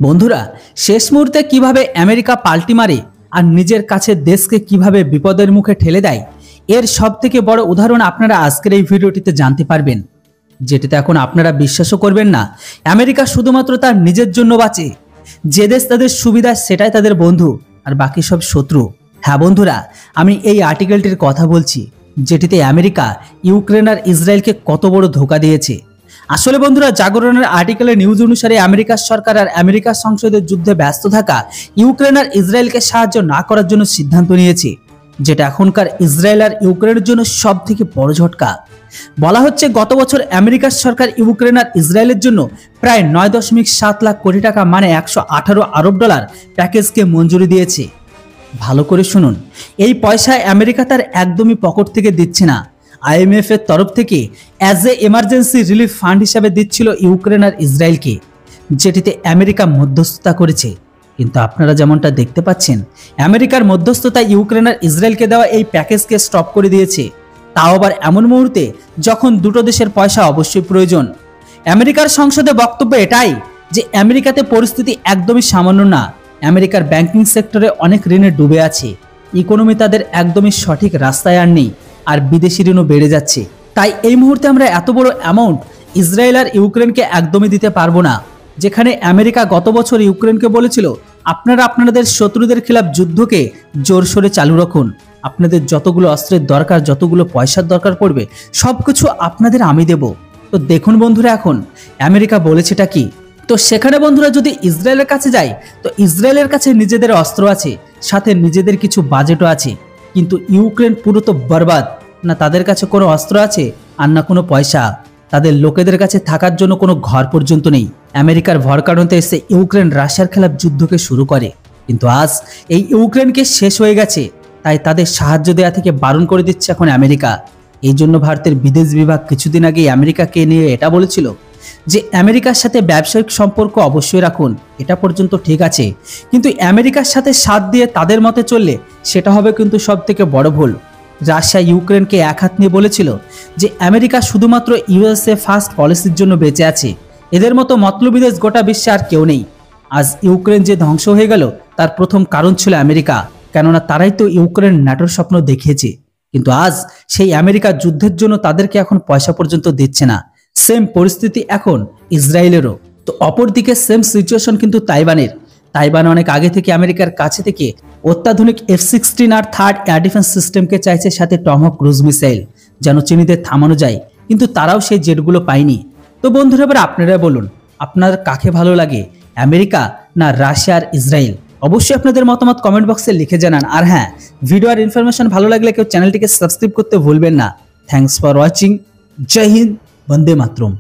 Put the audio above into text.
বন্ধুরা, শেষ মুহূর্তে কিভাবে আমেরিকা পাল্টি মারে আর নিজের কাছে দেশকে কিভাবে বিপদের মুখে ঠেলে দেয়, এর সবথেকে বড় উদাহরণ আপনারা আজকের এই ভিডিওটিতে জানতে পারবেন, যেটিতে এখন আপনারা বিশ্বাসও করবেন না। আমেরিকা শুধুমাত্র তার নিজের জন্য বাঁচে। যে দেশ তাদের সুবিধা সেটাই তাদের বন্ধু, আর বাকি সব শত্রু। হ্যাঁ বন্ধুরা, আমি এই আর্টিকেলটির কথা বলছি, যেটিতে আমেরিকা ইউক্রেন আর ইসরায়েলকে কত বড় ধোঁকা দিয়েছে। আসলে বন্ধুরা, জাগরণের আর্টিকেলের নিউজ অনুসারে আমেরিকার সরকার আর আমেরিকার সংসদের যুদ্ধে ব্যস্ত থাকা ইউক্রেন আর ইসরায়েলকে সাহায্য না করার জন্য সিদ্ধান্ত নিয়েছে, যেটা এখনকার ইসরায়েল আর ইউক্রেনের জন্য সব থেকে বড় ঝটকা। বলা হচ্ছে গত বছর আমেরিকার সরকার ইউক্রেন আর ইসরায়েলের জন্য প্রায় 9.7 লাখ কোটি টাকা মানে 118 আরব ডলার প্যাকেজকে মঞ্জুরি দিয়েছে। ভালো করে শুনুন, এই পয়সা আমেরিকা তার একদমই পকেট থেকে দিচ্ছে না। IMF এর তরফ থেকে as a emergency relief fund হিসাবে দিচ্ছিল ইউক্রেন আর ইসরায়েলকে, যেটিতে আমেরিকা মধ্যস্থতা করেছে। কিন্তু আপনারা যেমনটা দেখতে পাচ্ছেন, আমেরিকার মধ্যস্থতা ইউক্রেন আর ইসরায়েলকে দেওয়া এই প্যাকেজকে স্টপ করে দিয়েছে, তাও আবার এমন মুহূর্তে যখন দুটো দেশের পয়সা অবশ্যই প্রয়োজন। আমেরিকার সংসদে বক্তব্য এটাই যে আমেরিকাতে পরিস্থিতি একদমই সামান্য না। আমেরিকার ব্যাংকিং সেক্টরে অনেক ঋণে ডুবে আছে, ইকোনমি তাদের একদমই সঠিক রাস্তায় আর নেই, আর বিদেশি ঋণও বেড়ে যাচ্ছে। তাই এই মুহূর্তে আমরা এত বড় অ্যামাউন্ট ইসরায়েল আর ইউক্রেনকে একদমই দিতে পারবো না। যেখানে আমেরিকা গত বছর ইউক্রেনকে বলেছিল, আপনারা আপনাদের শত্রুদের খিলাফ যুদ্ধকে জোরসোরে চালু রাখুন, আপনাদের যতগুলো অস্ত্রের দরকার, যতগুলো পয়সার দরকার পড়বে, সবকিছু আপনাদের আমি দেব। তো দেখুন বন্ধুরা, এখন আমেরিকা বলেছেটা কি। তো সেখানে বন্ধুরা যদি ইসরায়েলের কাছে যায়, তো ইসরায়েলের কাছে নিজেদের অস্ত্র আছে, সাথে নিজেদের কিছু বাজেটও আছে। কিন্তু ইউক্রেন পুরো তো বরবাদ, না তাদের কাছে কোনো অস্ত্র আছে আর না কোনো পয়সা। তাদের লোকেদের কাছে থাকার জন্য কোনো ঘর পর্যন্ত নেই। আমেরিকার ভরকারণতে এসে ইউক্রেন রাশিয়ার খেলাফ যুদ্ধকে শুরু করে, কিন্তু আজ এই ইউক্রেনকে শেষ হয়ে গেছে, তাই তাদের সাহায্য দেওয়া থেকে বারণ করে দিচ্ছে এখন আমেরিকা। এই জন্য ভারতের বিদেশ বিভাগ কিছুদিন আগে আমেরিকাকে নিয়ে এটা বলেছিল যে আমেরিকার সাথে ব্যবসায়িক সম্পর্ক অবশ্যই রাখুন, এটা পর্যন্ত ঠিক আছে, কিন্তু আমেরিকার সাথে সাথ দিয়ে তাদের মতে চললে সেটা হবে কিন্তু সব থেকে বড় ভুল। রাশিয়া ইউক্রেনকে এক হাত নিয়ে বলেছিল যে আমেরিকা শুধুমাত্র USA ফার্স্ট পলিসির জন্য বেঁচে আছে, এদের মতো মতলবী দেশ গোটা বিশ্বে আর কেউ নেই। আজ ইউক্রেন যে ধ্বংস হয়ে গেল তার প্রথম কারণ ছিল আমেরিকা, কেননা তারাই তো ইউক্রেন ন্যাটোর স্বপ্ন দেখিয়েছে। কিন্তু আজ সেই আমেরিকা যুদ্ধের জন্য তাদেরকে এখন পয়সা পর্যন্ত দিচ্ছে না। সেম পরিস্থিতি এখন ইসরায়েলেরও। তো অপরদিকে সেম সিচুয়েশন কিন্তু তাইওয়ান অনেক আগে থেকে আমেরিকার কাছে থেকে অত্যাধুনিক F-16 আর থার্ড এয়ার ডিফেন্স সিস্টেমকে চাইছে, সাথে টমহক ক্রুজ মিসাইল, যেন চীনীদের থামানো যায়, কিন্তু তারাও সেই জেটগুলো পায়নি। তো বন্ধুরা, এবার আপনারা বলুন, আপনার কাকে ভালো লাগে, আমেরিকা না রাশিয়া আর ইসরায়েল? অবশ্যই আপনাদের মতামত কমেন্ট বক্সে লিখে জানান। আর হ্যাঁ, ভিডিও আর ইনফরমেশন ভালো লাগলে কেউ চ্যানেলটিকে সাবস্ক্রাইব করতে ভুলবেন না। Thanks for watching. জয় হিন্দ, বন্দে মাতরম।